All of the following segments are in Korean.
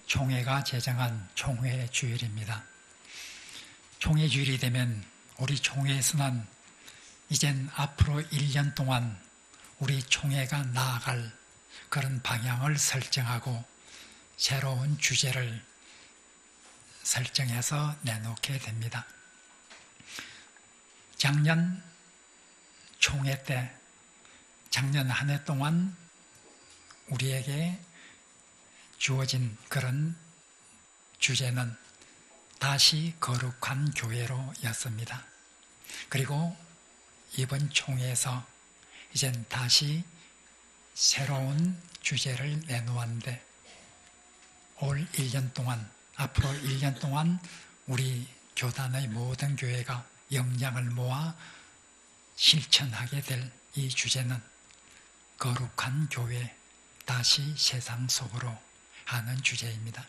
총회가 제정한 총회 주일입니다. 총회 주일이 되면 우리 총회에서는 이젠 앞으로 1년 동안 우리 총회가 나아갈 그런 방향을 설정하고 새로운 주제를 설정해서 내놓게 됩니다. 작년 총회 때, 작년 한 해 동안 우리에게 주어진 그런 주제는 다시 거룩한 교회로 였습니다. 그리고 이번 총회에서 이젠 다시 새로운 주제를 내놓았는데 올 1년 동안, 앞으로 1년 동안 우리 교단의 모든 교회가 역량을 모아 실천하게 될 이 주제는 거룩한 교회, 다시 세상 속으로 하는 주제입니다.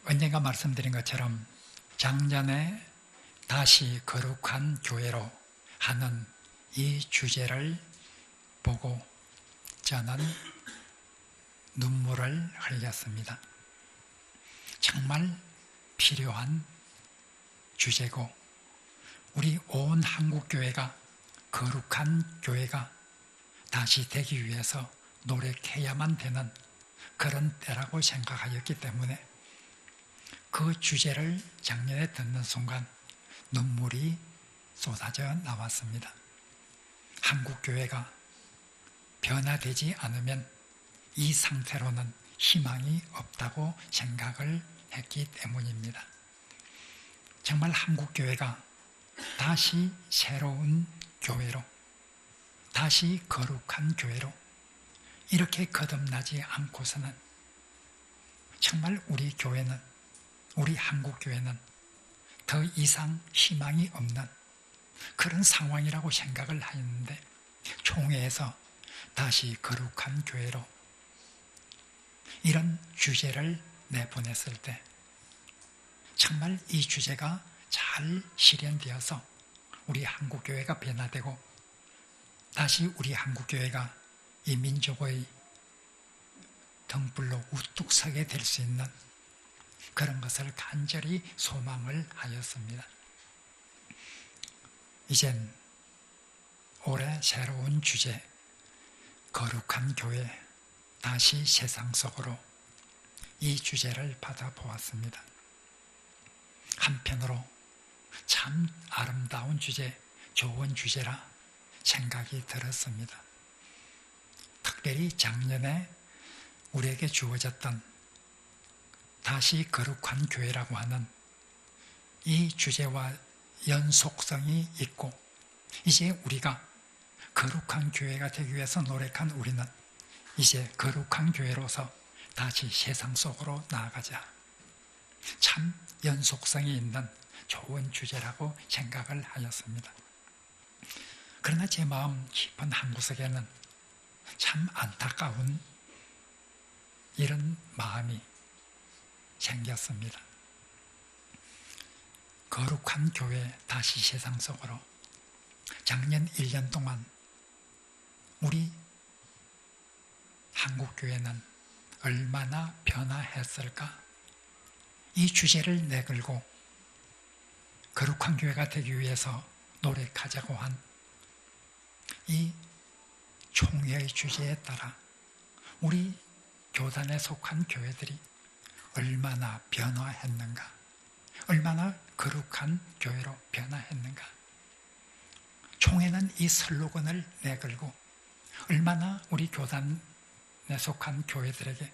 언젠가 말씀드린 것처럼 작년에 다시 거룩한 교회로 하는 이 주제를 보고 저는 눈물을 흘렸습니다. 정말 필요한 주제고 우리 온 한국교회가 거룩한 교회가 다시 되기 위해서 노력해야만 되는 그런 때라고 생각하였기 때문에 그 주제를 작년에 듣는 순간 눈물이 쏟아져 나왔습니다. 한국교회가 변화되지 않으면 이 상태로는 희망이 없다고 생각을 했기 때문입니다. 정말 한국교회가 다시 새로운 교회로, 다시 거룩한 교회로 이렇게 거듭나지 않고서는 정말 우리 교회는, 우리 한국교회는 더 이상 희망이 없는 그런 상황이라고 생각을 하였는데 총회에서 다시 거룩한 교회로 이런 주제를 내보냈을 때 정말 이 주제가 잘 실현되어서 우리 한국교회가 변화되고 다시 우리 한국교회가 이 민족의 등불로 우뚝 서게 될 수 있는 그런 것을 간절히 소망을 하였습니다. 이젠 올해 새로운 주제, 거룩한 교회, 다시 세상 속으로 이 주제를 받아보았습니다. 한편으로 참 아름다운 주제, 좋은 주제라 생각이 들었습니다. 특별히 작년에 우리에게 주어졌던 다시 거룩한 교회라고 하는 이 주제와 연속성이 있고 이제 우리가 거룩한 교회가 되기 위해서 노력한 우리는 이제 거룩한 교회로서 다시 세상 속으로 나아가자. 참 연속성이 있는 좋은 주제라고 생각을 하였습니다. 그러나 제 마음 깊은 한구석에는 참 안타까운 이런 마음이 생겼습니다. 거룩한 교회 다시 세상 속으로 작년 1년 동안 우리 한국교회는 얼마나 변화했을까? 이 주제를 내걸고 거룩한 교회가 되기 위해서 노력하자고 한 이 총회의 주제에 따라 우리 교단에 속한 교회들이 얼마나 변화했는가, 얼마나 거룩한 교회로 변화했는가. 총회는 이 슬로건을 내걸고 얼마나 우리 교단에 속한 교회들에게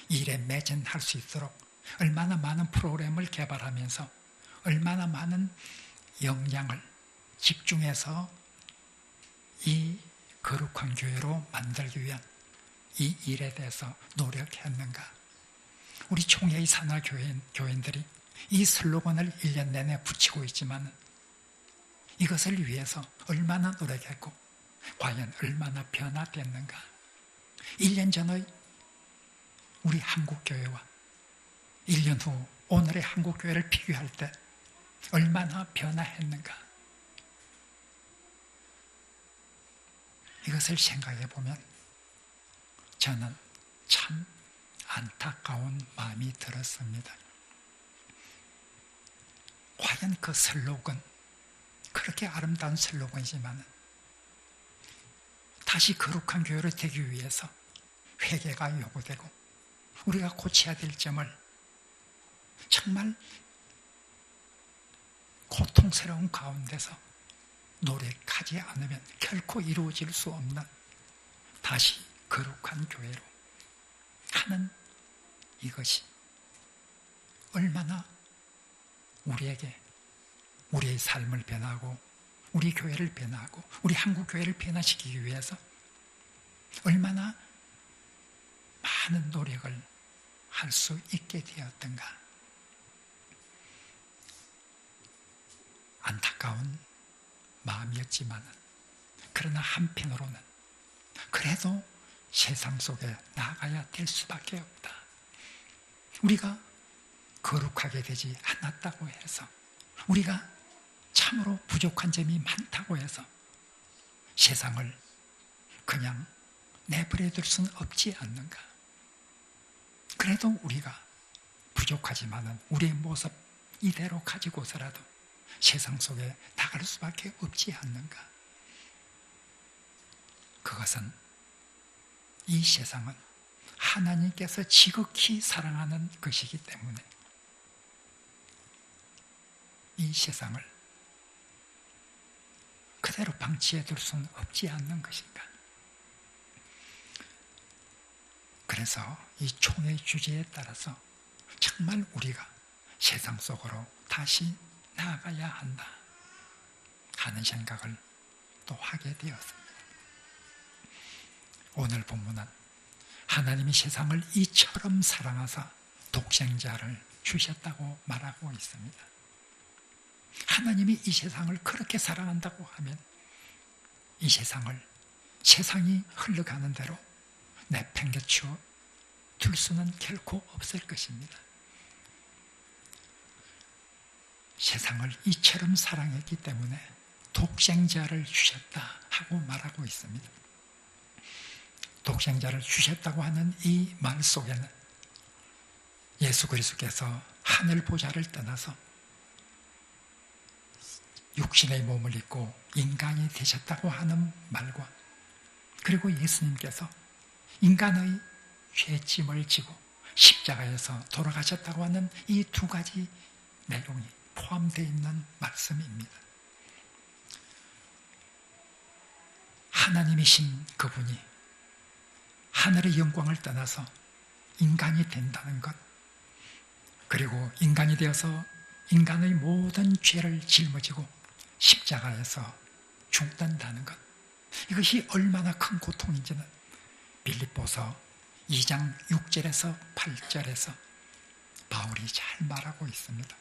일에 매진할 수 있도록 얼마나 많은 프로그램을 개발하면서 얼마나 많은 역량을 집중해서 이 거룩한 교회로 만들기 위한 이 일에 대해서 노력했는가. 우리 총회의 산하 교인들이 이 슬로건을 1년 내내 붙이고 있지만 이것을 위해서 얼마나 노력했고 과연 얼마나 변화됐는가. 1년 전의 우리 한국교회와 1년 후 오늘의 한국교회를 비교할 때 얼마나 변화했는가. 이것을 생각해 보면 저는 참 안타까운 마음이 들었습니다. 과연 그 슬로건, 그렇게 아름다운 슬로건이지만 다시 거룩한 교회로 되기 위해서 회개가 요구되고 우리가 고쳐야 될 점을 정말 고통스러운 가운데서 노력하지 않으면 결코 이루어질 수 없는 다시 거룩한 교회로 하는 이것이 얼마나 우리에게 우리의 삶을 변화하고 우리 교회를 변화하고 우리 한국 교회를 변화시키기 위해서 얼마나 많은 노력을 할 수 있게 되었던가. 안타까운 마음이었지만 그러나 한편으로는 그래도 세상 속에 나가야 될 수밖에 없다. 우리가 거룩하게 되지 않았다고 해서, 우리가 참으로 부족한 점이 많다고 해서 세상을 그냥 내버려둘 수는 없지 않는가. 그래도 우리가 부족하지만 우리의 모습 이대로 가지고서라도 세상 속에 나갈 수밖에 없지 않는가. 그것은 이 세상은 하나님께서 지극히 사랑하는 것이기 때문에 이 세상을 그대로 방치해 둘 수는 없지 않는 것인가. 그래서 이 총회 주제에 따라서 정말 우리가 세상 속으로 다시 나아가야 한다 하는 생각을 또 하게 되었습니다. 오늘 본문은 하나님이 세상을 이처럼 사랑하사 독생자를 주셨다고 말하고 있습니다. 하나님이 이 세상을 그렇게 사랑한다고 하면 이 세상이 흘러가는 대로 내팽개쳐 둘 수는 결코 없을 것입니다. 세상을 이처럼 사랑했기 때문에 독생자를 주셨다 하고 말하고 있습니다. 독생자를 주셨다고 하는 이 말 속에는 예수 그리스도께서 하늘 보좌를 떠나서 육신의 몸을 입고 인간이 되셨다고 하는 말과, 그리고 예수님께서 인간의 죄짐을 지고 십자가에서 돌아가셨다고 하는 이 두 가지 내용이 포함되어 있는 말씀입니다. 하나님이신 그분이 하늘의 영광을 떠나서 인간이 된다는 것, 그리고 인간이 되어서 인간의 모든 죄를 짊어지고 십자가에서 죽는다는 것, 이것이 얼마나 큰 고통인지는 빌립보서 2장 6절에서 8절에서 바울이 잘 말하고 있습니다.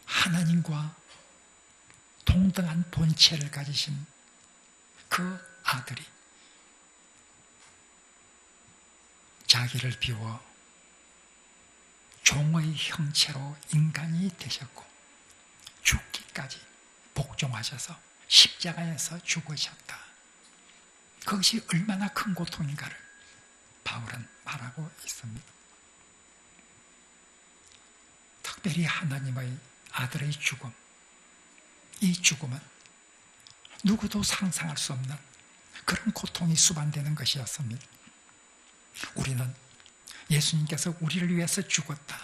하나님과 동등한 본체를 가지신 그 아들이 자기를 비워 종의 형체로 인간이 되셨고 죽기까지 복종하셔서 십자가에서 죽으셨다. 그것이 얼마나 큰 고통인가를 바울은 말하고 있습니다. 특별히 하나님의 아들의 죽음, 이 죽음은 누구도 상상할 수 없는 그런 고통이 수반되는 것이었습니다. 우리는 예수님께서 우리를 위해서 죽었다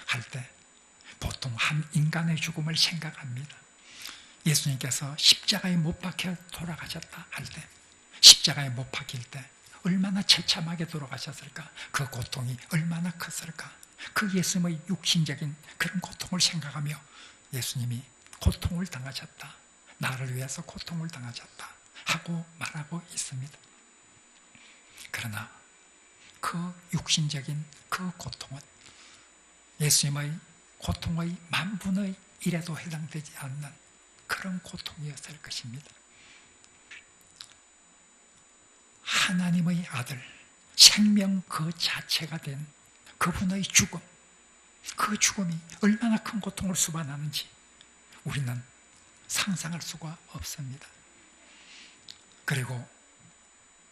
할 때 보통 한 인간의 죽음을 생각합니다. 예수님께서 십자가에 못 박혀 돌아가셨다 할 때, 십자가에 못 박힐 때 얼마나 처참하게 돌아가셨을까, 그 고통이 얼마나 컸을까, 그 예수님의 육신적인 그런 고통을 생각하며 예수님이 고통을 당하셨다, 나를 위해서 고통을 당하셨다 하고 말하고 있습니다. 그러나 그 육신적인 그 고통은 예수님의 고통의 10,000분의 1에도 해당되지 않는 그런 고통이었을 것입니다. 하나님의 아들, 생명 그 자체가 된 그분의 죽음, 그 죽음이 얼마나 큰 고통을 수반하는지 우리는 상상할 수가 없습니다. 그리고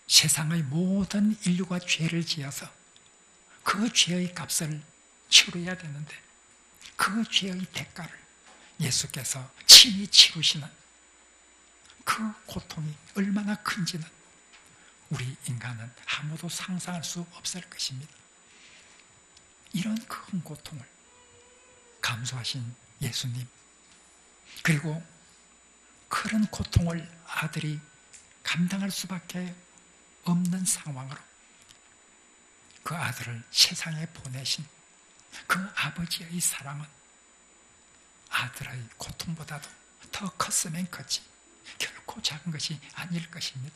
세상의 모든 인류가 죄를 지어서 그 죄의 값을 치러야 되는데 그 죄의 대가를 예수께서 친히 치르시는 그 고통이 얼마나 큰지는 우리 인간은 아무도 상상할 수 없을 것입니다. 이런 큰 고통을 감수하신 예수님, 그리고 그런 고통을 아들이 감당할 수밖에 없는 상황으로 그 아들을 세상에 보내신 그 아버지의 사랑은 아들의 고통보다도 더 컸으면 컸지 결코 작은 것이 아닐 것입니다.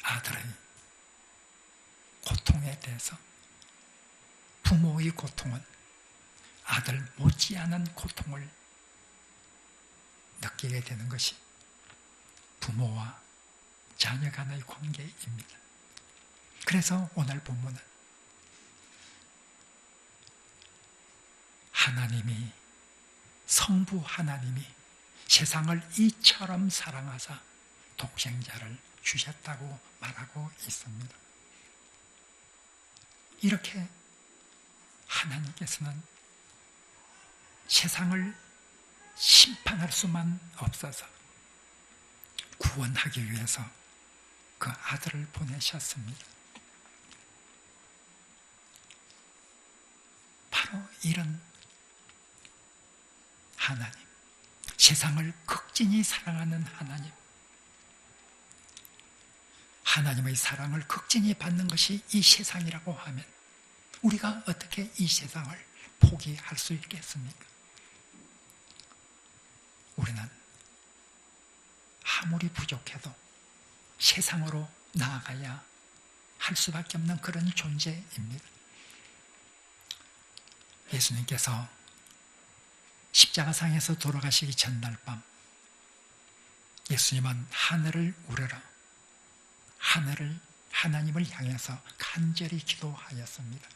아들의 고통에 대해서 부모의 고통은 아들 못지않은 고통을 느끼게 되는 것이 부모와 자녀 간의 관계입니다. 그래서 오늘 본문은 하나님이, 성부 하나님이 세상을 이처럼 사랑하사 독생자를 주셨다고 말하고 있습니다. 이렇게 하나님께서는 세상을 심판할 수만 없어서 구원하기 위해서 그 아들을 보내셨습니다. 바로 이런 하나님, 세상을 극진히 사랑하는 하나님, 하나님의 사랑을 극진히 받는 것이 이 세상이라고 하면 우리가 어떻게 이 세상을 포기할 수 있겠습니까? 우리는 아무리 부족해도 세상으로 나아가야 할 수밖에 없는 그런 존재입니다. 예수님께서 십자가상에서 돌아가시기 전날 밤 예수님은 하늘을 우러러 하나님을 향해서 간절히 기도하였습니다.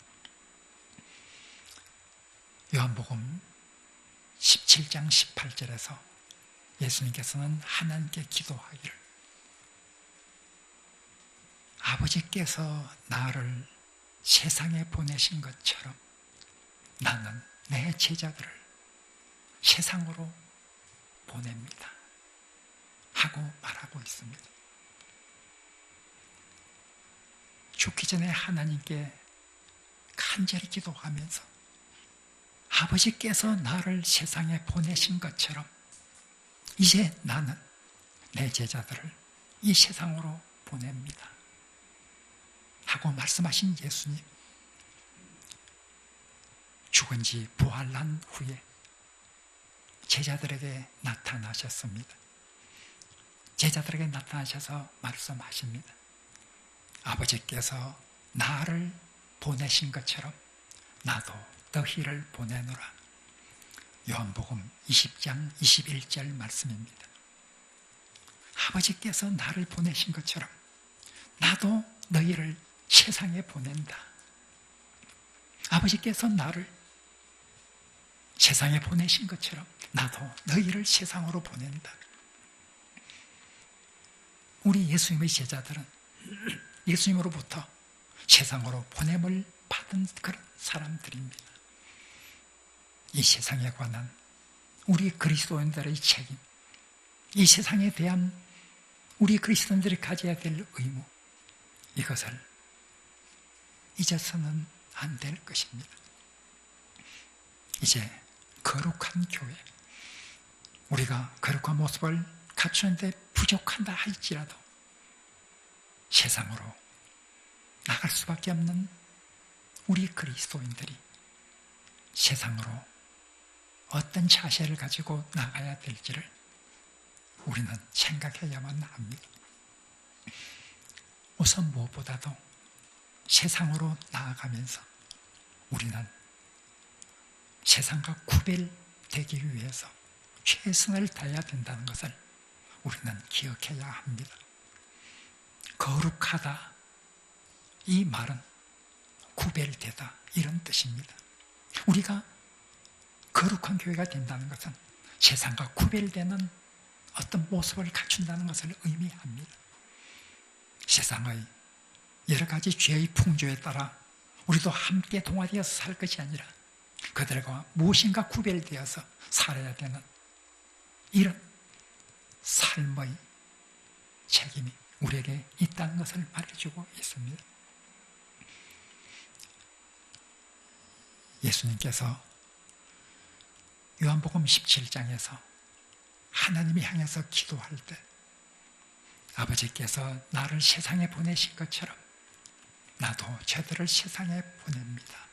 요한복음 17장 18절에서 예수님께서는 하나님께 기도하기를 아버지께서 나를 세상에 보내신 것처럼 나는 내 제자들을 세상으로 보냅니다 하고 말하고 있습니다. 죽기 전에 하나님께 간절히 기도하면서 아버지께서 나를 세상에 보내신 것처럼 이제 나는 내 제자들을 이 세상으로 보냅니다 하고 말씀하신 예수님, 죽은 지 부활한 후에 제자들에게 나타나셨습니다. 제자들에게 나타나셔서 말씀하십니다. 아버지께서 나를 보내신 것처럼 나도 너희를 보내노라. 요한복음 20장 21절 말씀입니다. 아버지께서 나를 보내신 것처럼 나도 너희를 세상에 보낸다. 아버지께서 나를 세상에 보내신 것처럼 나도 너희를 세상으로 보낸다. 우리 예수님의 제자들은 예수님으로부터 세상으로 보냄을 받은 그런 사람들입니다. 이 세상에 관한 우리 그리스도인들의 책임, 이 세상에 대한 우리 그리스도인들이 가져야 될 의무, 이것을 잊어서는 안 될 것입니다. 이제 거룩한 교회, 우리가 거룩한 모습을 갖추는데 부족한다 할지라도 세상으로 나갈 수밖에 없는 우리 그리스도인들이 세상으로 어떤 자세를 가지고 나가야 될지를 우리는 생각해야만 합니다. 우선 무엇보다도 세상으로 나아가면서 우리는 세상과 구별되기 위해서 최선을 다해야 된다는 것을 우리는 기억해야 합니다. 거룩하다, 이 말은 구별되다, 이런 뜻입니다. 우리가 거룩한 교회가 된다는 것은 세상과 구별되는 어떤 모습을 갖춘다는 것을 의미합니다. 세상의 여러 가지 죄의 풍조에 따라 우리도 함께 동화되어서 살 것이 아니라 그들과 무엇인가 구별되어서 살아야 되는 이런 삶의 책임이 우리에게 있다는 것을 말해주고 있습니다. 예수님께서 요한복음 17장에서 하나님이 향해서 기도할 때 아버지께서 나를 세상에 보내신 것처럼 나도 저들을 세상에 보냅니다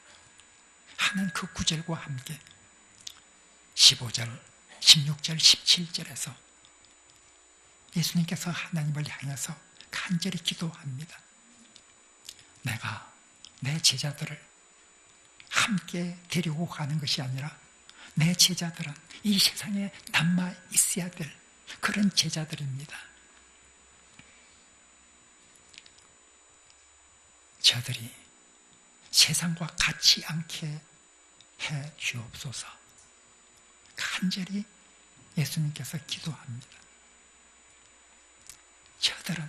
하는 그 구절과 함께 15절, 16절, 17절에서 예수님께서 하나님을 향해서 간절히 기도합니다. 내가 내 제자들을 함께 데리고 가는 것이 아니라 내 제자들은 이 세상에 남아 있어야 될 그런 제자들입니다. 저들이 세상과 같이 않게 해 주옵소서. 간절히 예수님께서 기도합니다. 저들은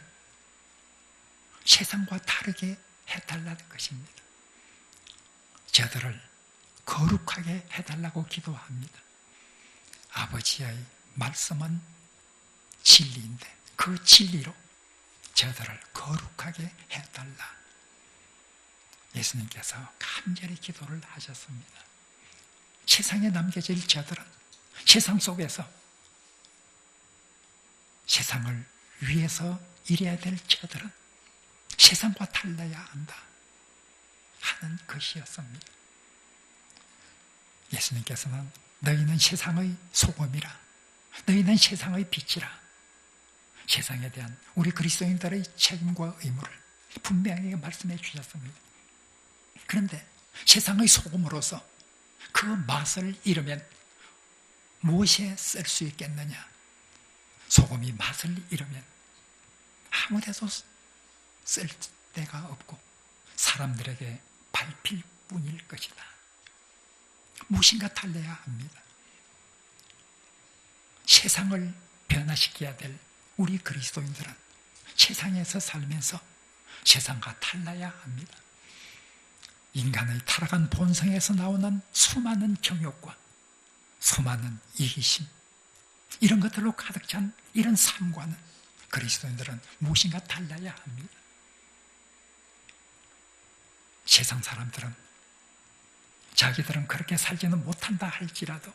세상과 다르게 해달라는 것입니다. 저들을 거룩하게 해달라고 기도합니다. 아버지의 말씀은 진리인데 그 진리로 저들을 거룩하게 해달라. 예수님께서 간절히 기도를 하셨습니다. 세상에 남겨질 저들은 세상 속에서 세상을 위해서 일해야 될 저들은 세상과 달라야 한다 하는 것이었습니다. 예수님께서는 너희는 세상의 소금이라, 너희는 세상의 빛이라, 세상에 대한 우리 그리스도인들의 책임과 의무를 분명하게 말씀해 주셨습니다. 그런데 세상의 소금으로서 그 맛을 잃으면 무엇에 쓸 수 있겠느냐? 소금이 맛을 잃으면 아무 데도 쓸 데가 없고 사람들에게 밟힐 뿐일 것이다. 무엇인가 달래야 합니다. 세상을 변화시켜야 될 우리 그리스도인들은 세상에서 살면서 세상과 달라야 합니다. 인간의 타락한 본성에서 나오는 수많은 정욕과 수많은 이기심, 이런 것들로 가득 찬 이런 삶과는 그리스도인들은 무엇인가 달라야 합니다. 세상 사람들은 자기들은 그렇게 살지는 못한다 할지라도,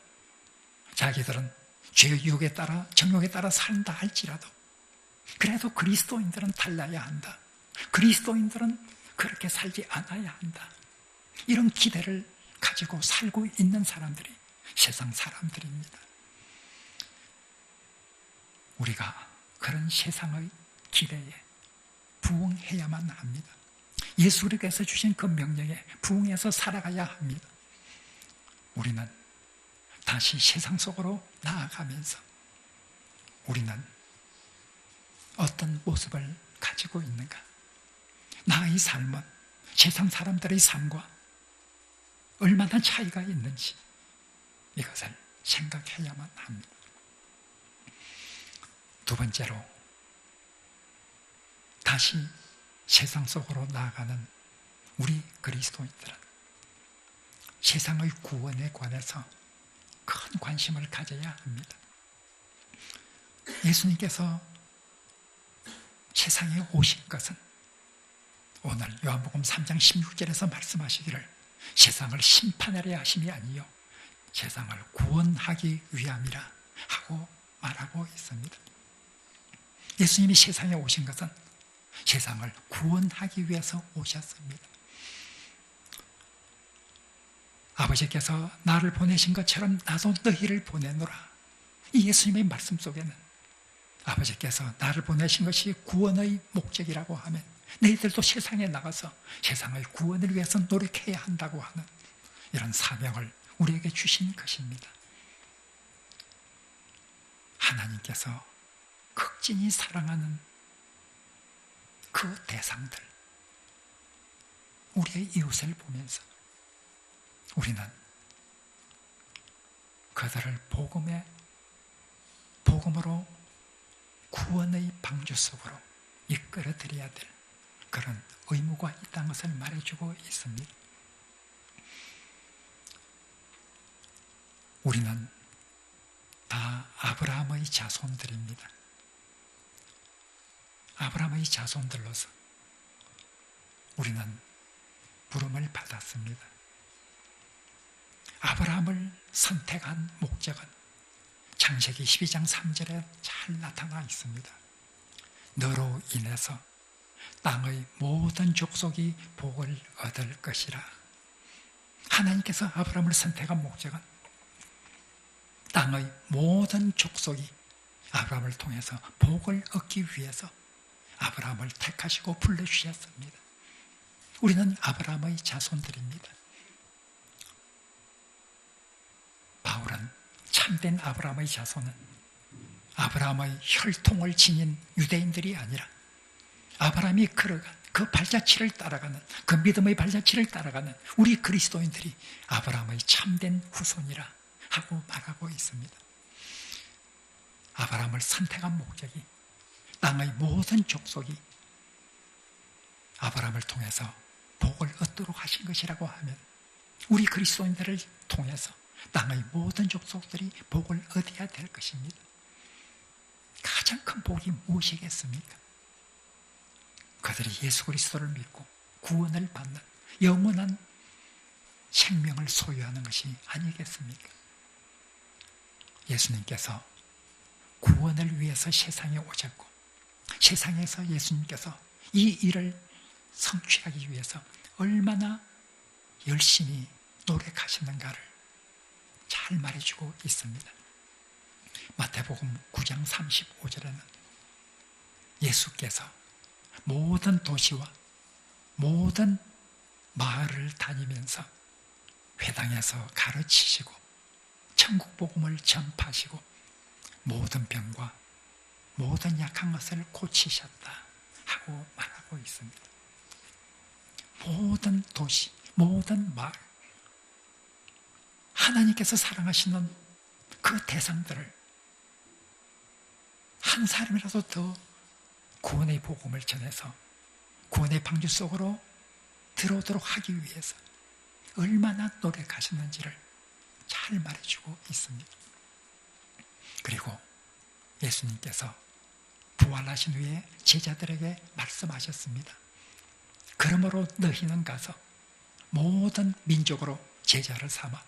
자기들은 죄의 유혹에 따라 정욕에 따라 산다 할지라도, 그래도 그리스도인들은 달라야 한다. 그리스도인들은 그렇게 살지 않아야 한다. 이런 기대를 가지고 살고 있는 사람들이 세상 사람들입니다. 우리가 그런 세상의 기대에 부응해야만 합니다. 예수님께서 주신 그 명령에 부응해서 살아가야 합니다. 우리는 다시 세상 속으로 나아가면서 우리는 어떤 모습을 가지고 있는가? 나의 삶은 세상 사람들의 삶과 얼마나 차이가 있는지 이것을 생각해야만 합니다. 두 번째로, 다시 세상 속으로 나아가는 우리 그리스도인들은 세상의 구원에 관해서 큰 관심을 가져야 합니다. 예수님께서 세상에 오신 것은 오늘 요한복음 3장 16절에서 말씀하시기를 세상을 심판하려 하심이 아니요 세상을 구원하기 위함이라 하고 말하고 있습니다. 예수님이 세상에 오신 것은 세상을 구원하기 위해서 오셨습니다. 아버지께서 나를 보내신 것처럼 나도 너희를 보내노라. 이 예수님의 말씀 속에는 아버지께서 나를 보내신 것이 구원의 목적이라고 하면 너희들도 세상에 나가서 세상의 구원을 위해서 노력해야 한다고 하는 이런 사명을 우리에게 주신 것입니다. 하나님께서 극진히 사랑하는 그 대상들, 우리의 이웃을 보면서 우리는 그들을 복음으로 구원의 방주 속으로 이끌어 드려야 될 그런 의무가 있다는 것을 말해주고 있습니다. 우리는 다 아브라함의 자손들입니다. 아브라함의 자손들로서 우리는 부름을 받았습니다. 아브라함을 선택한 목적은 창세기 12장 3절에 잘 나타나 있습니다. 너로 인해서 땅의 모든 족속이 복을 얻을 것이라. 하나님께서 아브라함을 선택한 목적은 땅의 모든 족속이 아브라함을 통해서 복을 얻기 위해서 아브라함을 택하시고 불러주셨습니다. 우리는 아브라함의 자손들입니다. 바울은 참된 아브라함의 자손은 아브라함의 혈통을 지닌 유대인들이 아니라 아브라함이 걸어간 그 발자취를 따라가는, 그 믿음의 발자취를 따라가는 우리 그리스도인들이 아브라함의 참된 후손이라 하고 말하고 있습니다. 아브라함을 선택한 목적이 땅의 모든 족속이 아브라함을 통해서 복을 얻도록 하신 것이라고 하면 우리 그리스도인들을 통해서 땅의 모든 족속들이 복을 얻어야 될 것입니다. 가장 큰 복이 무엇이겠습니까? 그들이 예수 그리스도를 믿고 구원을 받는 영원한 생명을 소유하는 것이 아니겠습니까? 예수님께서 구원을 위해서 세상에 오셨고 세상에서 예수님께서 이 일을 성취하기 위해서 얼마나 열심히 노력하시는가를 잘 말해주고 있습니다. 마태복음 9장 35절에는 예수께서 모든 도시와 모든 마을을 다니면서 회당에서 가르치시고 천국 복음을 전파하시고 모든 병과 모든 약한 것을 고치셨다 하고 말하고 있습니다. 모든 도시, 모든 마을, 하나님께서 사랑하시는 그 대상들을 한 사람이라도 더 구원의 복음을 전해서 구원의 방주 속으로 들어오도록 하기 위해서 얼마나 노력하셨는지를 잘 말해주고 있습니다. 그리고 예수님께서 부활하신 후에 제자들에게 말씀하셨습니다. 그러므로 너희는 가서 모든 민족으로 제자를 삼아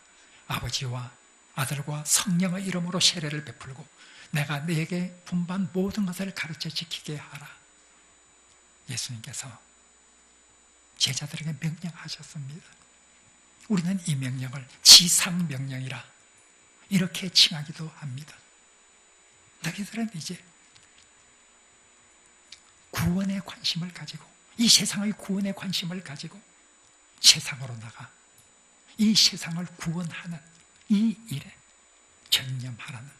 아버지와 아들과 성령의 이름으로 세례를 베풀고 내가 너에게 분반 모든 것을 가르쳐 지키게 하라. 예수님께서 제자들에게 명령하셨습니다. 우리는 이 명령을 지상명령이라 이렇게 칭하기도 합니다. 너희들은 이제 구원에 관심을 가지고 이 세상의 구원에 관심을 가지고 세상으로 나가 이 세상을 구원하는 이 일에 전념하라는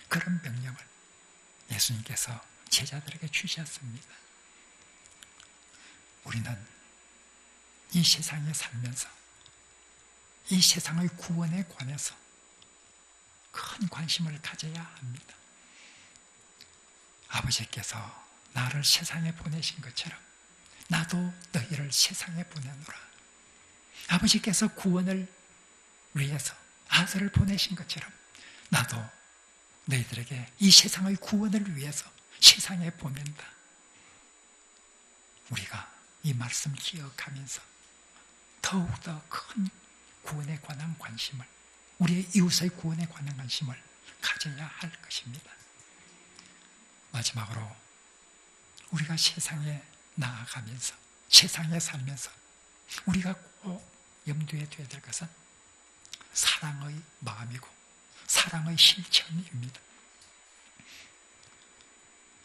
그런 명령을 예수님께서 제자들에게 주셨습니다. 우리는 이 세상에 살면서 이 세상의 구원에 관해서 큰 관심을 가져야 합니다. 아버지께서 나를 세상에 보내신 것처럼 나도 너희를 세상에 보내노라. 아버지께서 구원을 위해서 아들을 보내신 것처럼 나도 너희들에게 이 세상의 구원을 위해서 세상에 보낸다. 우리가 이 말씀 기억하면서 더욱더 큰 구원에 관한 관심을, 우리의 이웃의 구원에 관한 관심을 가져야 할 것입니다. 마지막으로 우리가 세상에 나아가면서 세상에 살면서 우리가 꼭 염두에 둬야 될 것은 사랑의 마음이고 사랑의 실천입니다.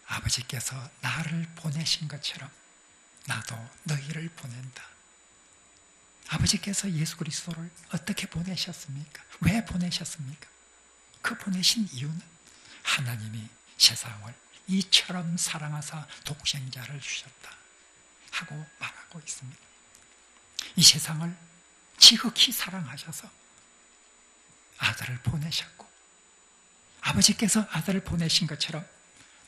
아버지께서 나를 보내신 것처럼 나도 너희를 보낸다. 아버지께서 예수 그리스도를 어떻게 보내셨습니까? 왜 보내셨습니까? 그 보내신 이유는 하나님이 세상을 이처럼 사랑하사 독생자를 주셨다 하고 말하고 있습니다. 이 세상을 지극히 사랑하셔서 아들을 보내셨고 아버지께서 아들을 보내신 것처럼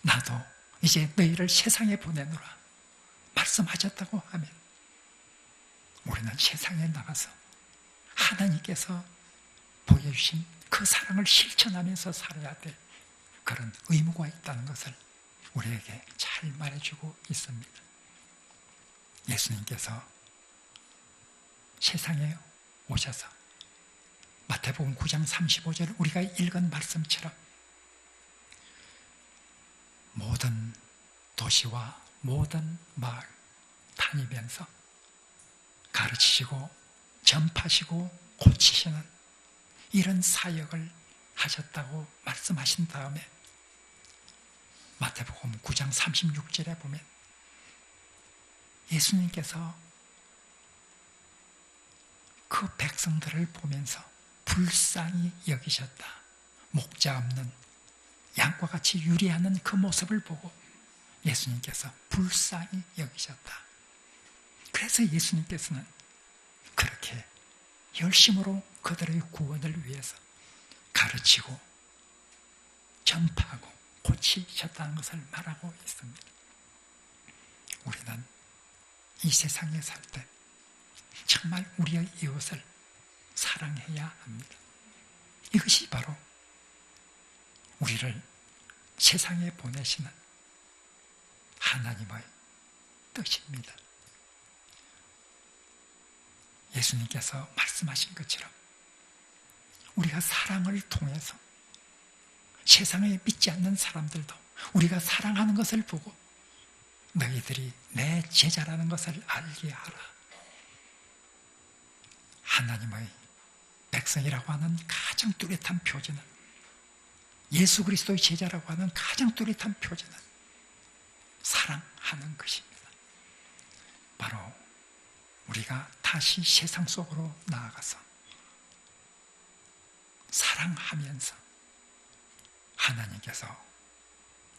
나도 이제 너희를 세상에 보내노라 말씀하셨다고 하면 우리는 세상에 나가서 하나님께서 보여주신 그 사랑을 실천하면서 살아야 될 그런 의무가 있다는 것을 우리에게 잘 말해주고 있습니다. 예수님께서 세상에 오셔서 마태복음 9장 35절 우리가 읽은 말씀처럼 모든 도시와 모든 마을 다니면서 가르치시고 전파하시고 고치시는 이런 사역을 하셨다고 말씀하신 다음에 마태복음 9장 36절에 보면 예수님께서 그 백성들을 보면서 불쌍히 여기셨다. 목자 없는 양과 같이 유리하는 그 모습을 보고 예수님께서 불쌍히 여기셨다. 그래서 예수님께서는 그렇게 열심으로 그들의 구원을 위해서 가르치고 전파하고 고치셨다는 것을 말하고 있습니다. 우리는 이 세상에 살 때 정말 우리의 이웃을 사랑해야 합니다. 이것이 바로 우리를 세상에 보내시는 하나님의 뜻입니다. 예수님께서 말씀하신 것처럼 우리가 사랑을 통해서 세상에 믿지 않는 사람들도 우리가 사랑하는 것을 보고 너희들이 내 제자라는 것을 알게 하라. 하나님의 백성이라고 하는 가장 뚜렷한 표지는 예수 그리스도의 제자라고 하는 가장 뚜렷한 표지는 사랑하는 것입니다. 바로 우리가 다시 세상 속으로 나아가서 사랑하면서 하나님께서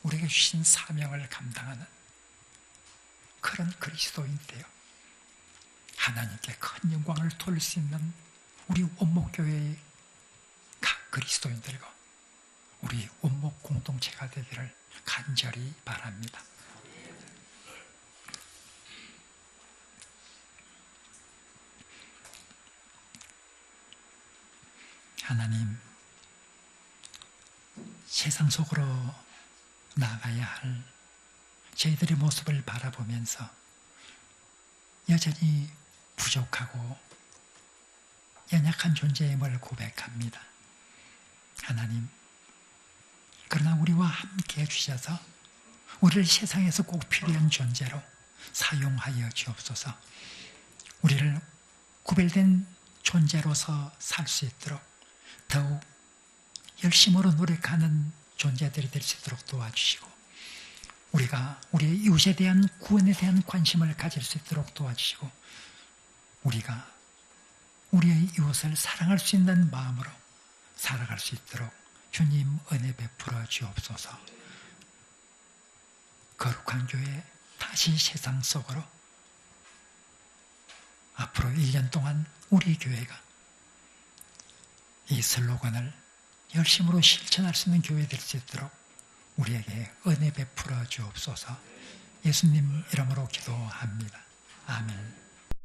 우리에게 주신 사명을 감당하는 그런 그리스도인 되어 하나님께 큰 영광을 돌릴 수 있는 우리 원목교회의 각 그리스도인들과 우리 원목 공동체가 되기를 간절히 바랍니다. 하나님, 세상 속으로 나가야 할 저희들의 모습을 바라보면서 여전히 부족하고 연약한 존재임을 고백합니다. 하나님, 그러나 우리와 함께 해주셔서 우리를 세상에서 꼭 필요한 존재로 사용하여 주옵소서. 우리를 구별된 존재로서 살 수 있도록 더욱 열심으로 노력하는 존재들이 될 수 있도록 도와주시고 우리가 우리의 이웃에 대한 구원에 대한 관심을 가질 수 있도록 도와주시고 우리가 우리의 이웃을 사랑할 수 있는 마음으로 살아갈 수 있도록 주님 은혜 베풀어 주옵소서. 거룩한 교회 다시 세상 속으로 앞으로 1년 동안 우리 교회가 이 슬로건을 열심으로 실천할 수 있는 교회 될 수 있도록 우리에게 은혜 베풀어 주옵소서. 예수님 이름으로 기도합니다. 아멘.